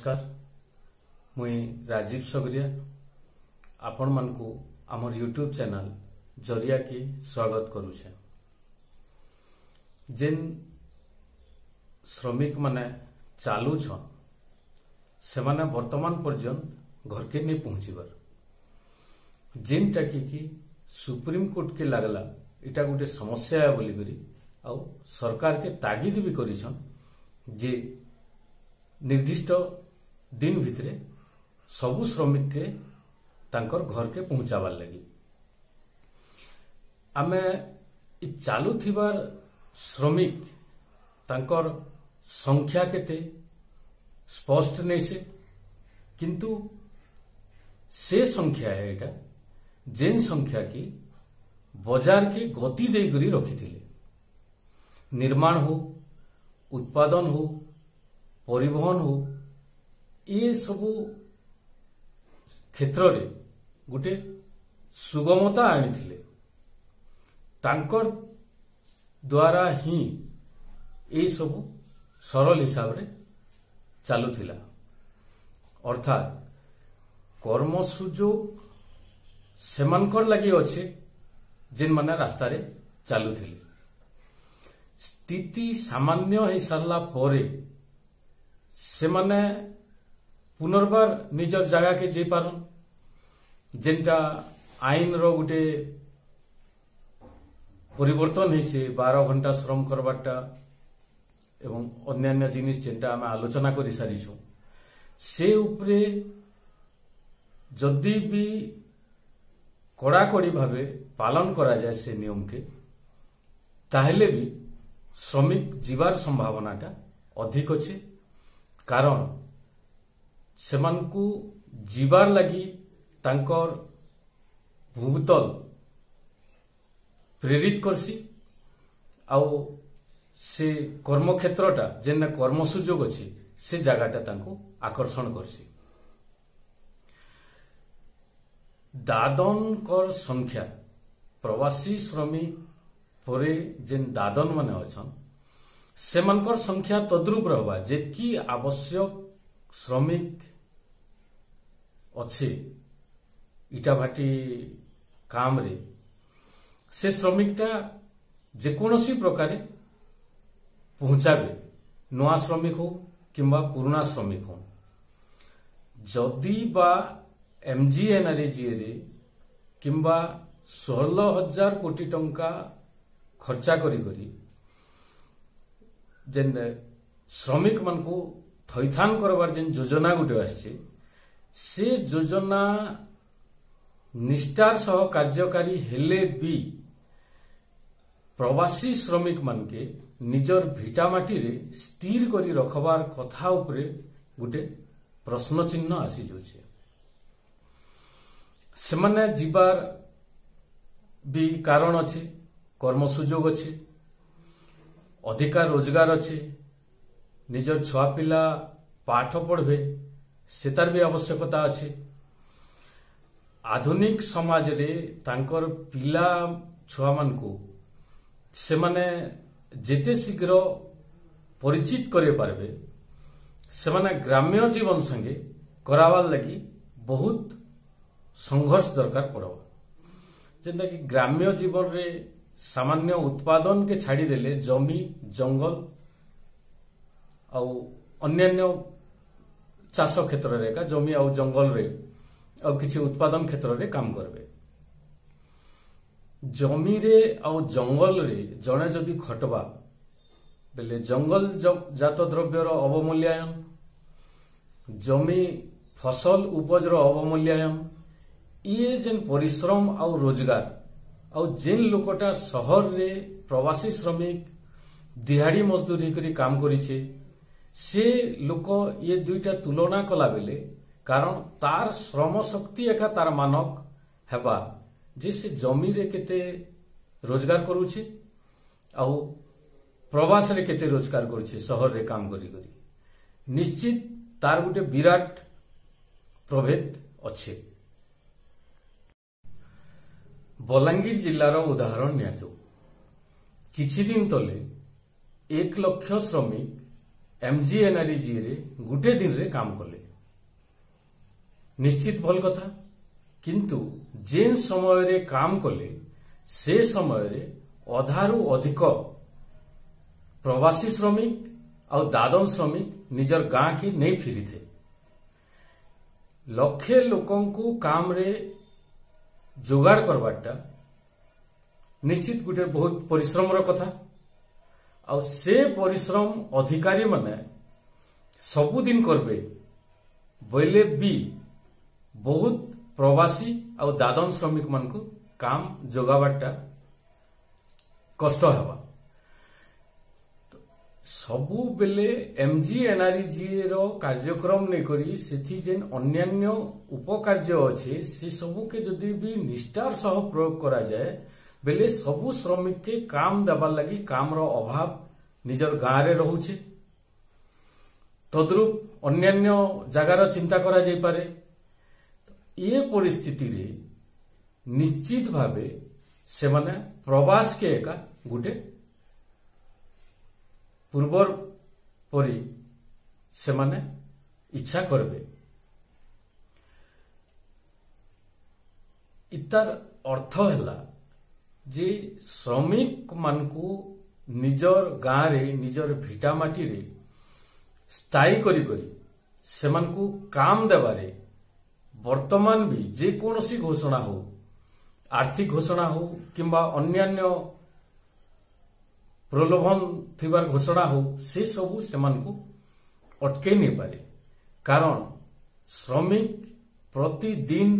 नमस्कार मुई राजीव सगरिया आपण मानकु आमर यूट्यूब चैनल जरिया की स्वागत करुछे। जेन श्रमिक माने चालू छन से माने वर्तमान पर्यंत घर के नहीं पहुंचीबार जेन टाकी की सुप्रीम कोर्ट के लागला इटा गोटे समस्या है बोली करी आउ सरकार के तागिद भी करिछन जे निर्दिष्ट दिन भितरे सबु श्रमिक के तांकर घर के पहुंचाबार लगी आमे चालू थिबार श्रमिक तांकर संख्या केते स्पष्ट नहीं से किंतु से संख्या है एटा जेन संख्या की बाजार के गति दे करी रखी थिले निर्माण हो उत्पादन हो परिवहन हो ये सबु क्षेत्र रे गोटे सुगमता आनी तांकर द्वारा ही ये सबु सरल हिसाब रे चालुथिला अर्थात कर्म सुजोग सेमानकर लगी अच्छे जेन माने रास्ता रे चालुथिले स्थिति सामान्य हो सारला परे से माने पुनर्बार निजर जगह के जे पारन जेनटा आईन रो गुटे परिवर्तन होइछे 12 घंटा श्रम करबाटा एवं अन्यान्य जिनिस जेनटा आम आलोचना करि सारिछु से उपरे जदि भी कड़ाकड़ी भावे पालन करा जाए से नियम के ताहेले भी श्रमिक जीवार संभावनाटा अधिक अच्छे कारण सेमानकु जीवार लगी तांकर भूतल प्रेरित करसी आउ से कर्मक्षेत्रटा जेन कर्म सुजोग अच्छी से जगहटा तांको आकर्षण करसी दादन कर संख्या प्रवासी श्रमिक परे जेन दादन माने अछन सेमानकर संख्या तद्रुप रहबा जेकी आवश्यक श्रमिक अच्छे इटा भाटी काम रे से श्रमिकटा जेकोसी प्रकार पहुंचाबे नुआ श्रमिक हो किंबा पुराना श्रमिक हो जदि बा एमजीएनआरजीए रे किंबा 16,000 कोटी टंका खर्चा करी करी जेन श्रमिक मान को थैथान करबार जेन योजना गुटे आछे से योजना निष्ठार सह कार्यकारी हेले भी प्रवासी श्रमिक मान के निजर भिटामाटी रे स्थिर करी रखबार कथा उपरे गुटे प्रश्न चिन्ह आसी जोछे से माने जीवार भी कारण अच्छे कर्म सुजोग अच्छे अधिकार रोजगार अच्छे निजर छुआ पिला पाठ पढ़े से तार भी आवश्यकता अच्छे आधुनिक समाज रे तांकर पिला छुआ मान को से माने जेते शीघ्र परिचित करे पारबे से माने ग्राम्य जीवन संगे करावार लगी बहुत संघर्ष दरकार पड़ो जेंता कि ग्राम्य जीवन रे सामान्य उत्पादन के छाड़ी देले जमी जंगल आउ अन्यान्य चाष क्षेत्र रे का जमी आउ जंगल रे आउ किछि उत्पादन क्षेत्र रे काम करबे जमी रे आउ जंगल रे जणे जदि खटबा बेले जंगल जात द्रव्यर अवमूल्यायन जमी फसल उपज रो अवमूल्यायन ये जेन परिश्रम आउ रोजगार आउ जेन लोकटा शहर रे प्रवासी श्रमिक दिहाड़ी मजदूरी करी काम करिछे से लोक ये दुईटा तुलना कला बेले कारण तार श्रम शक्ति एका तार मानक हेबा जे से जमी रे केते रोजगार करूछे आउ प्रवास रे केते रोजगार करूछे शहर रे काम करी करी निश्चित तार गुटे विराट प्रभेद अच्छे बलांगीर जिलार उदाहरण नियाजो किछि दिन तले 1 लाख श्रमिक MGNREGA रे गुटे दिन रे काम कले निश्चित भल कथा किंतु जेन समय रे काम कले से समय रे अधारू अधिक प्रवासी श्रमिक और दादन श्रमिक निजर गाँ की नहीं फिरी थे लक्षे लोकं को काम रे जोगाड़ करवाटा निश्चित गुटे बहुत परिश्रम रो कथा और से परिश्रम अधिकारी माने सबुदिन करबे बोले भी बहुत प्रवासी और दादन श्रमिक मान को काम जोगावाटा कष्ट हेबा सबु बेले MGNREGA रो कार्यक्रम नहीं करी सेथि जेन अन्यान्य उपकार्य अच्छे से सबू के जदि भी निष्ठार सह प्रयोग करा जाए बेले सबु श्रमिक के काम देवार लगी काम रो अभाव निजर गाँव रे रहुचे तद्रूप अन्यान्य जगार चिंता करा जाई पारे ये परिस्थिति रे निश्चित भावे से माने प्रवास के एका गुटे पूर्वर परी से माने इच्छा करबे इतार अर्थ हैला जे श्रमिक मानकू निजर गाँ रे निजर भिटा माटी रे स्थायी करी करी से मानकू काम देवारे वर्तमान भी जे कोनोसी घोषणा हो आर्थिक घोषणा हो किंबा अन्यान्य प्रलोभन थिबार घोषणा हो से सबू से मानकू अटके नहीं पारे कारण श्रमिक प्रतिदिन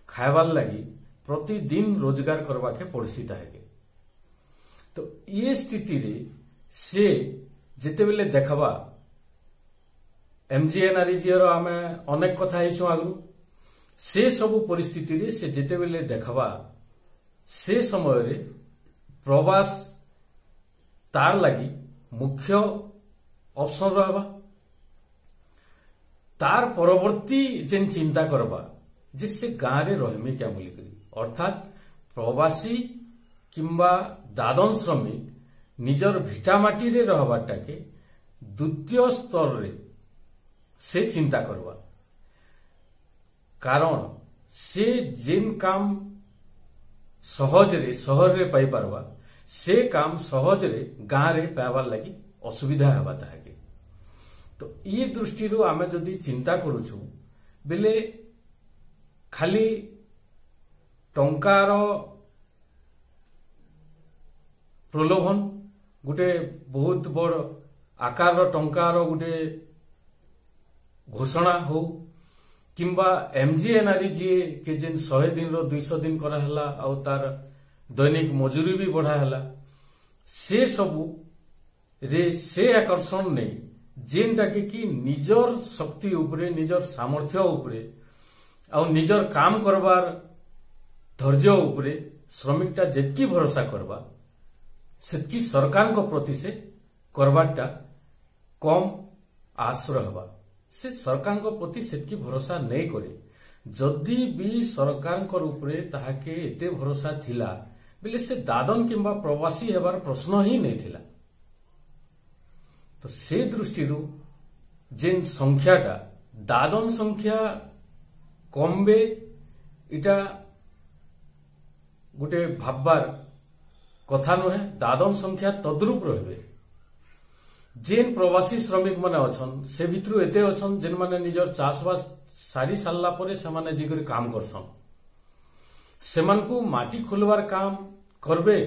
खाइबार लगी प्रतिदिन रोजगार करवा के पड़सी ताके तो ये स्थिति रे से जिते बेले देखबा MGNREGA रो आमे अनेक कथा हिसु आगु से सबु परिस्थिति रे से जिते बेले देखबा से समय रे प्रवास तार लगी मुख्य ऑप्शन रहबा तार परवर्ती जेन चिंता करबा जिससे गाँ रे रहमी क्या बोली करी अर्थात प्रवासी किंबा दादन श्रमिक निजर भिटा माटी रे रहबाटा के द्वितीय स्तर रे से चिंता करवा कारण से जेन काम सहज रे शहर रे पाई पारवा से काम सहज रे गाँ रे पाइबार लगी असुविधा हेबा ताके तो ये दृष्टि रो आमे जदि चिंता करूछु बेले खाली टंकार प्रलोभन गुटे बहुत बड़ आकार टंकार गुटे घोषणा हो किंबा MGNREGA के जेन 100 दिन रो 200 दिन करा हला आ तार दैनिक मजूरी भी बढ़ा हला से सबू रे से आकर्षण नहीं जेनटा कि निजर शक्ति उपरे निजर सामर्थ्य उपरे और निजर काम करबार धैर्य उपरे श्रमिकटा जेतकी भरोसा करबा सेतकी सरकार को प्रति से करबाटा कम आश रहबा से सरकार को प्रति सेतकी भरोसा नहीं करे जदि भी सरकार उपरे ताहाके एते भरोसा थिला बेले से दादन किंबा प्रवासी हेबार प्रश्न ही नहीं थिला तो से दृष्टि जेन संख्याटा दादन संख्या कमबे इटा गोटे भाबबार कथा नुहे दादन संख्या तद्रूप रहे जेन प्रवासी श्रमिक माने अछन से भितरु एते अछन जेन माने निजर चाषबास सारी सारला परे से माने जिगरी काम करसन सेमान को माटी खोलवार काम करबे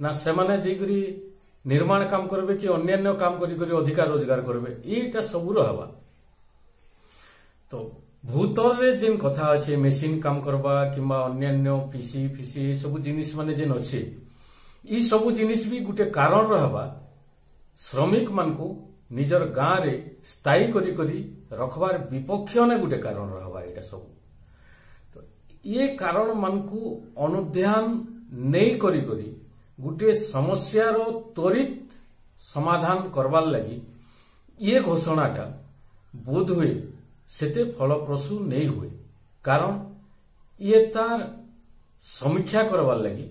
ना से माने जिगरी निर्माण काम करबे कि अन्यान्य काम करी करी अधिकार रोजगार करबे एटा सबु रहबा तो भूतर रे जेन कथा अच्छे मेसिन काम करबा किंबा अन्यान्य पीसी सब जिनिस माने जेन अच्छे ई सब जिनिस भी गुटे कारण रहबा श्रमिक मान को निजर गाँ रे स्थायी करी करी रखबार विपक्ष ने गुटे कारण रहबा एटा सब तो ये कारण मान को अनुध्यान नहीं करी करी गुटे समस्या रो त्वरित समाधान करवार लगी ये घोषणाटा बोध हुए सेते फलप्रसू नहीं हुए कारण ये तार समीक्षा करवार लगी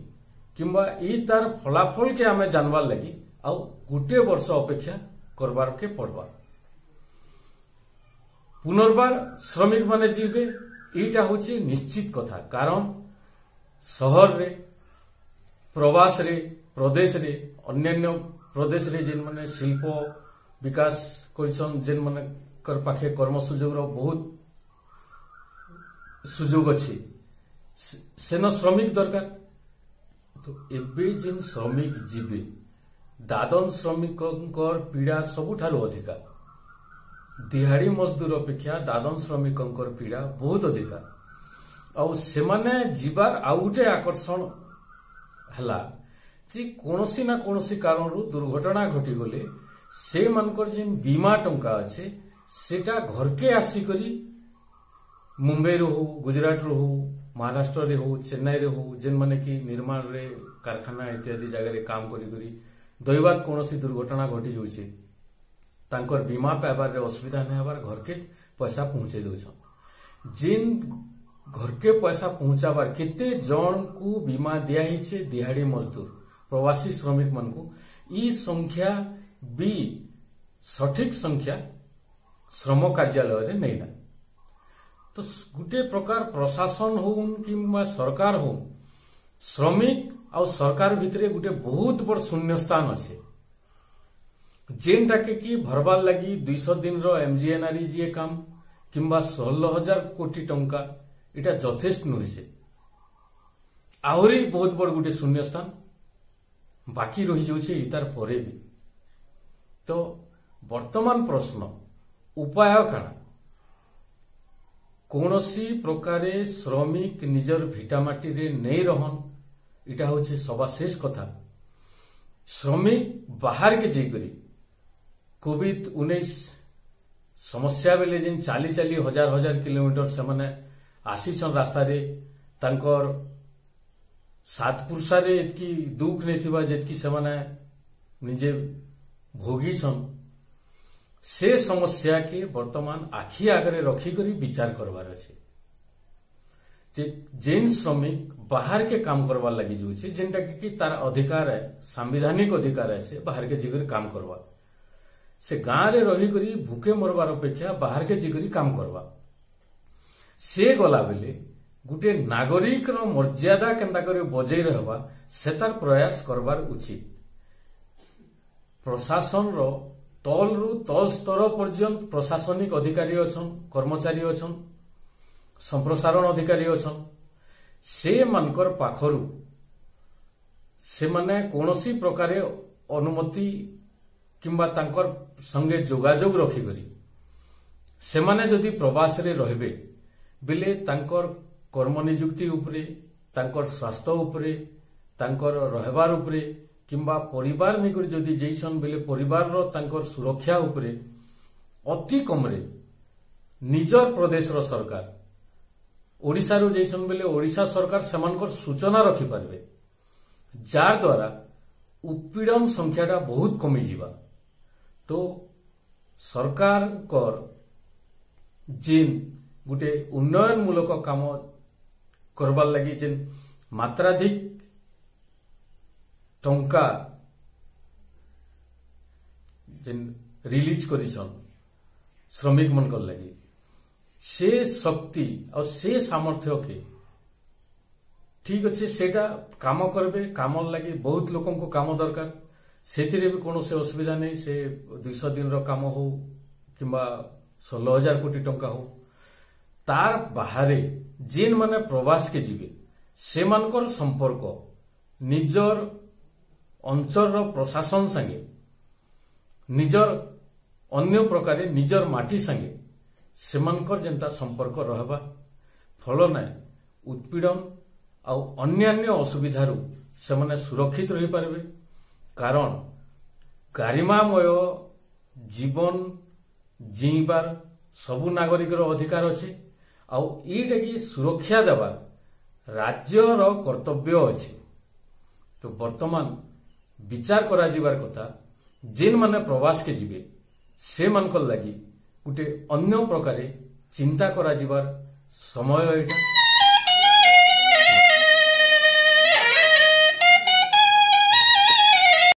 किंबा ये तार फलाफल के आमे जानवार लगी आउ गोटे वर्ष अपेक्षा करबार के पड़वा। पुनर्बार श्रमिक माने जीवे एटा होची निश्चित कथा, कारण शहर रे प्रवास रे प्रदेश रे अन्यान्य प्रदेश रे जेन माने शिल्प विकास करछन, जेन माने कर पाखे कर्म सुजोग रो बहुत सुजोग अछि, सेन श्रमिक दरकार। तो एबे जेन श्रमिक जीवे दादन श्रमिकंकर पीड़ा सबुठारु अधिका, दिहाड़ी मजदूर अपेक्षा दादन श्रमिकंकर पीड़ा बहुत अधिका। आउ सेमाने जीवार आउ गोटे आकर्षण हला जे कोनोसी ना कोनोसी कारणरू दुर्घटना घटी गले से मानकर जेन बीमा टंका अच्छे सेटा घर के आसी करी मुंबई रो हो, गुजरात रो हो, महाराष्ट्र रे हो, चेन्नई रे हो, जेन माने कि निर्माण रे कारखाना इत्यादि जगह रे काम करी करी दैवात कोनोसी दुर्घटना घटी जाउछे, तांकर बीमा पाइबार रे असुविधा नै हबार घर के पैसा पहुंचे दउछन। जेन घर के पैसा पहुंचाबार केते जन को बीमा दिया हिचे दिहाड़ी मजदूर प्रवासी श्रमिक मन को, ई संख्या भी सठिक संख्या श्रम कार्यालय रे नैना। तो गुटे प्रकार प्रशासन हो कि सरकार हो, श्रमिक आ सरकार भितरे गुटे बहुत बड़ शून्य स्थान अच्छे, जेनटा के भरबार लगी 200 दिन रो एमजीएनआरईजीए काम किंबा 16,000 कोटी टंका इटा यथेष्ट नुहे। आहरी बहुत बड़ गुटे शून्य स्थान बाकी रही जाउछे इतार परे भी। तो वर्तमान प्रश्न उपाय काना, कौनसी प्रकारे श्रमिक निजर भिटामाटी रे नहीं रहन, इटा होचे सर्वशेष कथा। श्रमिक बाहर के जाइकरी कोविड-19 समस्या बेले जेन चाली चाली हजार हजार किलोमीटर से माने आसीछन रास्ता रे, तांकर सात पुरुषा रे एतकी दुख नहीं थिबा जेतकी से माने निजे भोगीछन, से समस्या के वर्तमान आखि आगरे रखी करी विचार करवार अच्छे। जेन श्रमिक बाहर के काम करवार लगी जाउछे, जेनटा कि तार अधिकार है, संवैधानिक अधिकार है, से बाहर के जिगर काम करवा, से गाँव रे रही करी भूखे मरवार अपेक्षा बाहर के जिगरी काम करवा। से गला बेले गुटे नागरिक रो मर्यादा केंता करे बजाई रहबा से तार प्रयास करवार उचित। प्रशासन रो तल रु तल स्तर पर्यंत प्रशासनिक अधिकारी अछन, कर्मचारी अछन, संप्रसारण अधिकारी अछन, से मानकर पाखरु से माने कोनोसी प्रकारे अनुमति किंबा तांकर संगे जोगाजोग रखी करी से माने जदि प्रवास रे रहबे बेले तांकर कर्म नियुक्ति उपरे, तांकर स्वास्थ्य उपरे, तांकर रहबार उपरे किंबा परिवार निकर जदि जैसन बेले परिवार रो तांकर सुरक्षा उपरे अति कमरे निजर प्रदेश रो सरकार ओडिसा रो जैसन बेले ओडिसा सरकार समानकर सूचना रखि पारबे, जार द्वारा उत्पीड़न संख्याटा बहुत कमी जीवा। तो सरकार कर जेन गुटे उन्नयन मूलक काम करबार लगी जेन मात्राधिक टंका जेन रिलीज करिछन श्रमिक मनकर लगी, से शक्ति और से सामर्थ्य के ठीक अच्छे सेटा काम करबे, काम लगी बहुत लोकों को काम दरकार, सेथिरे भी कोनो से असुविधा नहीं। से 200 दिन रो काम हो किंबा 16,000 कोटी टंका हो, तार बाहरे जेन माने प्रवास के जीवे से मानकर संपर्क निजर अंचल रो प्रशासन संगे, निजर अन्य प्रकारे निजर माटी संगे से मानकर जेंता संपर्क रहबा फल ना उत्पीड़न आउ अन्यान्य असुविधारू से माने सुरक्षित रही पारबे। कारण गारिमामय जीवन जीवार सबु नागरिक अधिकार अच्छे, आउ एटा की सुरक्षा देवार राज्यर कर्तव्य अच्छे। तो वर्तमान विचार करा जिबार कथा जेन माने प्रवास के जीवे से मानकर लगी गोटे अन्य प्रकारे चिंता करा जिबार समय एटा।